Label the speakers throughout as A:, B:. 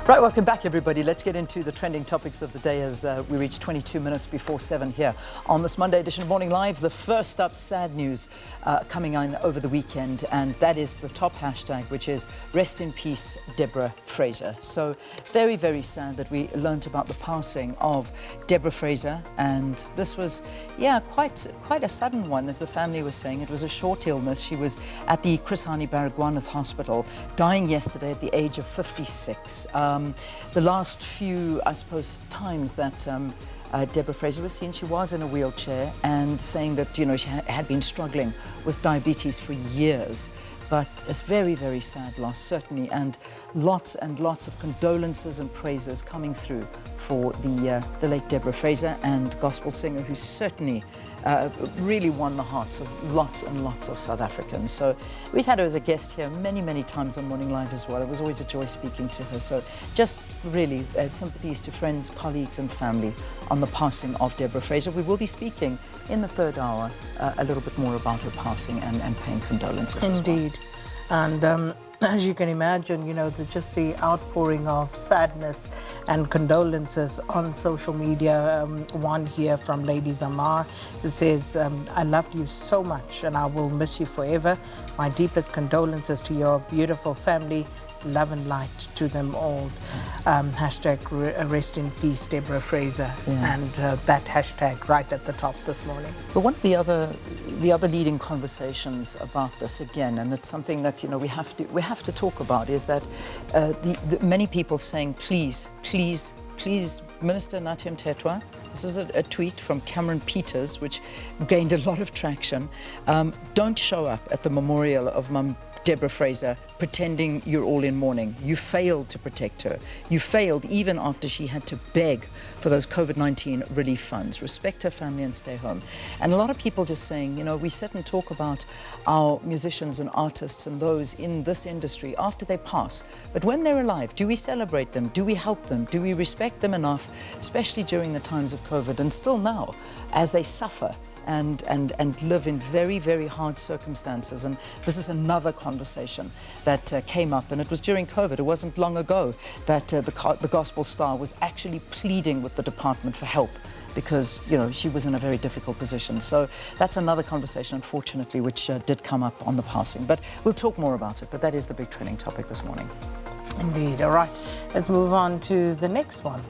A: Right, welcome back, everybody. Let's get into the trending topics of the day as we reach 22 minutes before 7 here on this Monday edition of Morning Live. The first up, sad news coming on over the weekend, and that is the top hashtag, which is Rest in Peace, Deborah Fraser. So very, very sad that we learnt about the passing of Deborah Fraser, and this was, quite a sudden one, as the family was saying. It was a short illness. She was at the Chris Hani Baragwanath Hospital, dying yesterday at the age of 56. The last few, I suppose, times that Deborah Fraser was seen, she was in a wheelchair and saying that, she had been struggling with diabetes for years. But it's very, very sad loss, certainly, and lots of condolences and praises coming through for the late Deborah Fraser, and gospel singer who certainly really won the hearts of lots and lots of South Africans. So we've had her as a guest here many, many times on Morning Live as well. It was always a joy speaking to her. So just really sympathies to friends, colleagues and family on the passing of Deborah Fraser. We will be speaking in the third hour a little bit more about her passing and paying condolences as well.
B: Indeed. And as you can imagine, just the outpouring of sadness and condolences on social media. One here from Lady Zuma, who says, I loved you so much and I will miss you forever. My deepest condolences to your beautiful family. Love and light to them all. Hashtag rest in peace, Deborah Fraser. And that hashtag right at the top this morning.
A: But one of the other leading conversations about this, again, and it's something that we have to talk about, is that the many people saying, please, Minister Nathi Mthethwa. This is a tweet from Cameron Peters, which gained a lot of traction. Don't show up at the memorial of Mum Deborah Fraser pretending you're all in mourning. You failed to protect her. You failed even after she had to beg for those COVID-19 relief funds. Respect her family and stay home. And a lot of people just saying, we sit and talk about our musicians and artists and those in this industry after they pass. But when they're alive, do we celebrate them? Do we help them? Do we respect them enough, especially during the times of COVID and still now, as they suffer and live in very, very hard circumstances? And this is another conversation that came up, and it was during COVID. It wasn't long ago that the gospel star was actually pleading with the department for help because, she was in a very difficult position. So that's another conversation, unfortunately, which did come up on the passing. But we'll talk more about it. But that is the big trending topic this morning.
B: Indeed. All right. Let's move on to the next one.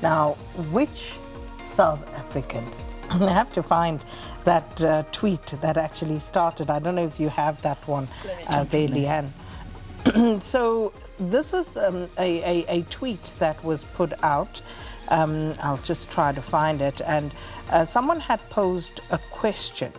B: Now, which South Africans? I have to find that tweet that actually started. I don't know if you have that one there, Leanne. So this was a tweet that was put out. I'll just try to find it. And someone had posed a question.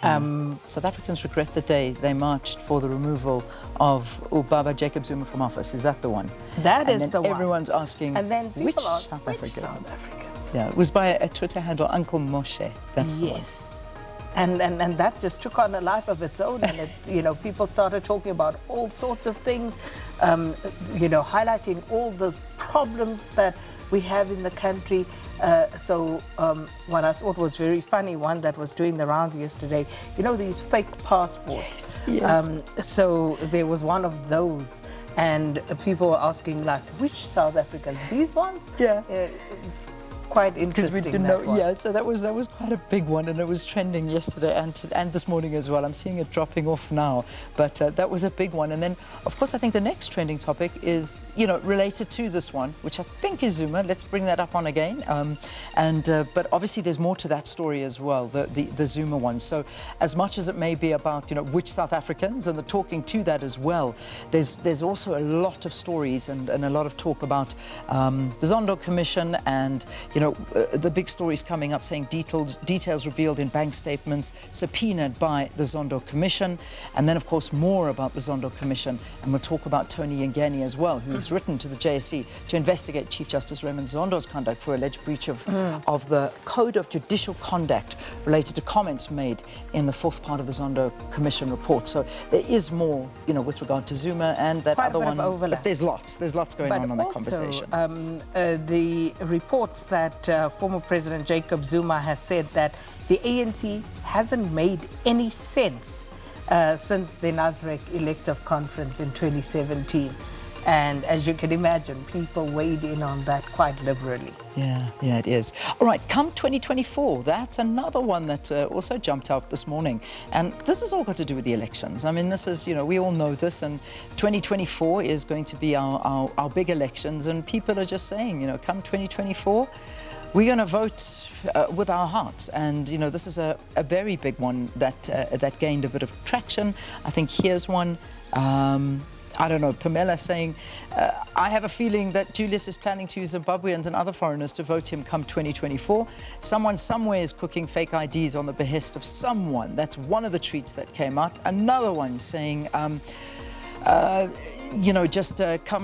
A: South Africans regret the day they marched for the removal of Ubaba Jacob Zuma from office. Is that the one?
B: That is the one.
A: Everyone's asking,
B: and then
A: which
B: ask,
A: South
B: which
A: Africans?
B: South Africans?
A: Yeah, it was by a Twitter handle, Uncle Moshe. That's the one.
B: Yes. And that just took on a life of its own, and it, people started talking about all sorts of things, highlighting all the problems that we have in the country. So what I thought was very funny, one that was doing the rounds yesterday, these fake passports.
A: Yes.
B: So there was one of those, and people were asking, like, which South Africans? These ones?
A: Yeah.
B: It's quite interesting.
A: We didn't know. Yeah, so that was quite a big one, and it was trending yesterday and this morning as well. I'm seeing it dropping off now, but that was a big one. And then, of course, I think the next trending topic is, related to this one, which I think is Zuma. Let's bring that up on again. But obviously, there's more to that story as well, the Zuma one. So, as much as it may be about which South Africans and the talking to that as well, there's also a lot of stories and a lot of talk about the Zondo Commission and the big stories coming up saying details revealed in bank statements subpoenaed by the Zondo Commission. And then, of course, more about the Zondo Commission. And we'll talk about Tony Yengeni as well, who has written to the JSE to investigate Chief Justice Raymond Zondo's conduct for alleged breach of the Code of Judicial Conduct related to comments made in the fourth part of the Zondo Commission report. So there is more, with regard to Zuma and that other one. But there's lots going on that conversation.
B: The reports that former President Jacob Zuma has said that the ANC hasn't made any sense since the Nasrec elective conference in 2017. And as you can imagine, people weighed in on that quite liberally.
A: Yeah, it is. All right, come 2024, that's another one that also jumped out this morning. And this has all got to do with the elections. I mean, this is, we all know this, and 2024 is going to be our big elections, and people are just saying, come 2024, we're going to vote with our hearts. And, this is a very big one that gained a bit of traction. I think here's one. I don't know, Pamela saying, I have a feeling that Julius is planning to use Zimbabweans and other foreigners to vote him come 2024. Someone somewhere is cooking fake IDs on the behest of someone. That's one of the tweets that came out. Another one saying, come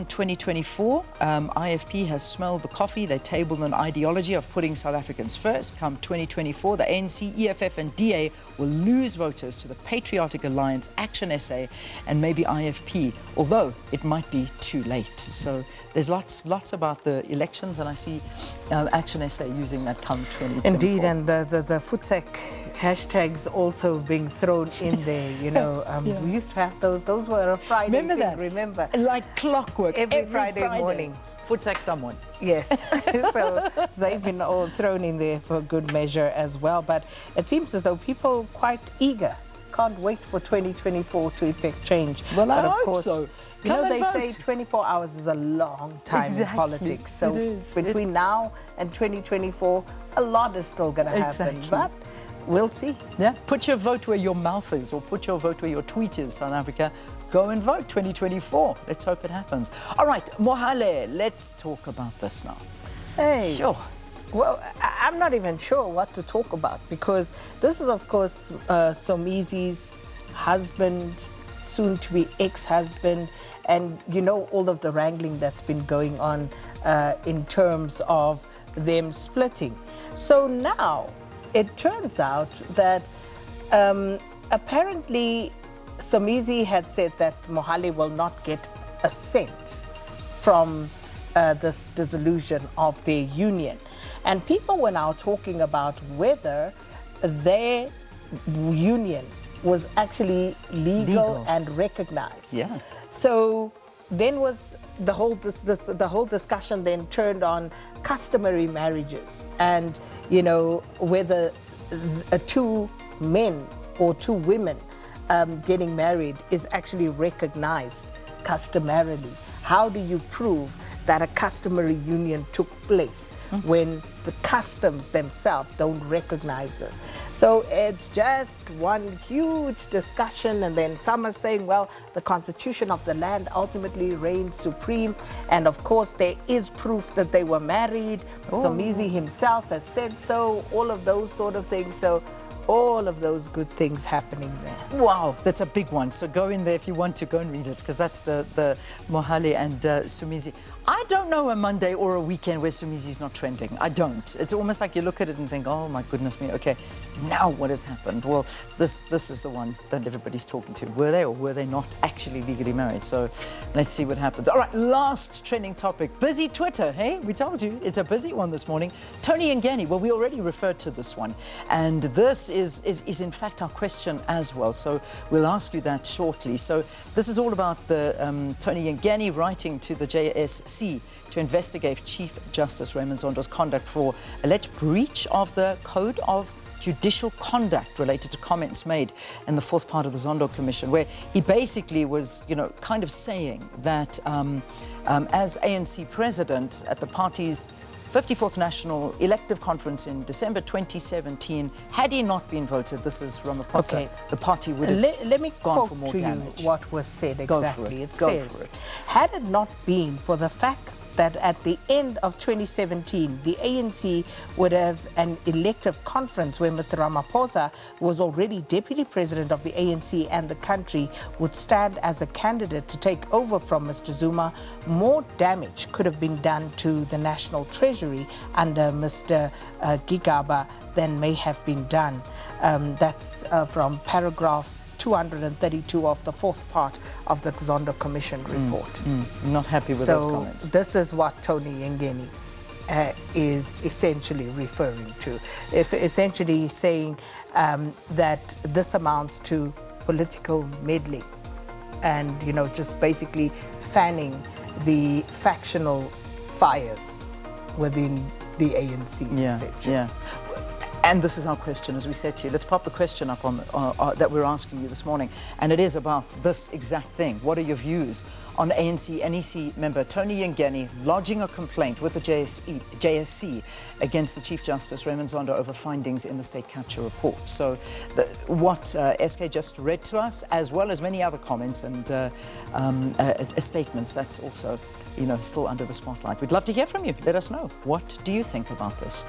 A: 2024, IFP has smelled the coffee. They tabled an ideology of putting South Africans first. Come 2024, the ANC, EFF and DA will lose voters to the Patriotic Alliance, Action SA and maybe IFP, although it might be too late. So there's lots about the elections, and I see Action SA using that come 2024.
B: Indeed, and the Futsek hashtags also being thrown in there, We used to have those. Those were a Friday
A: Remember
B: thing,
A: that?
B: Remember?
A: Like clockwork.
B: Every Friday morning.
A: Futsek someone.
B: Yes. So they've been all thrown in there for good measure as well. But it seems as though people are quite eager. Can't wait for 2024 to effect change.
A: Well,
B: but
A: I
B: of
A: hope
B: course,
A: so.
B: They say 24 hours is a long time in politics. So between now and 2024, a lot is still going to happen. But we'll see.
A: Yeah, put your vote where your mouth is, or put your vote where your tweet is, South Africa. Go and vote 2024. Let's hope it happens. All right, Mohale, let's talk about this now.
B: Hey.
A: Sure.
B: Well, I'm not even sure what to talk about, because this is, of course, Somizi's husband, soon-to-be ex-husband, and all of the wrangling that's been going on in terms of them splitting. So now it turns out that apparently Somizi had said that Mohale will not get a cent from this dissolution of their union. And people were now talking about whether their union was actually legal and recognized.
A: Yeah. So
B: then was the whole discussion then turned on customary marriages, and whether two men or two women getting married is actually recognized customarily. How do you prove that a customary union took place when the customs themselves don't recognize this? So it's just one huge discussion, and then some are saying, well, the constitution of the land ultimately reigns supreme, and of course there is proof that they were married. Somizi himself has said so, all of those sort of things. So all of those good things happening there.
A: Wow, that's a big one. So go in there if you want to, go and read it, because that's the Mohale and Somizi. I don't know a Monday or a weekend where Somizi's not trending. I don't. It's almost like you look at it and think, oh my goodness me, okay, now what has happened? Well, this is the one that everybody's talking to. Were they or were they not actually legally married? So let's see what happens. All right, last trending topic. Busy Twitter, hey? We told you, it's a busy one this morning. Tony Ngeni, well, we already referred to this one. And this is in fact our question as well. So we'll ask you that shortly. So this is all about the Tony Ngeni writing to the JSC to investigate Chief Justice Raymond Zondo's conduct for alleged breach of the Code of Judicial Conduct related to comments made in the fourth part of the Zondo Commission, where he basically was, kind of saying that as ANC president at the party's 54th National Elective Conference in December 2017, had he not been voted, this is Ramaphosa, the party would have
B: let me
A: gone for
B: quote
A: more
B: to
A: damage.
B: You what was said exactly. It
A: Go
B: says,
A: for it.
B: had it not been for the fact that at the end of 2017, the ANC would have an elective conference where Mr. Ramaphosa was already deputy president of the ANC and the country would stand as a candidate to take over from Mr. Zuma, more damage could have been done to the National Treasury under Mr. Gigaba than may have been done. That's from paragraph 232 of the fourth part of the Zondo Commission report.
A: Not happy with those comments.
B: So this is what Tony Ngeni is essentially referring to. Essentially saying that this amounts to political meddling and, just basically fanning the factional fires within the ANC, essentially.
A: Yeah. And this is our question, as we said to you. Let's pop the question up on that we're asking you this morning. And it is about this exact thing. What are your views on ANC NEC member Tony Yengeni lodging a complaint with the JSC against the Chief Justice Raymond Zondo over findings in the state capture report? So what SK just read to us, as well as many other comments and statements, that's also, still under the spotlight. We'd love to hear from you. Let us know. What do you think about this?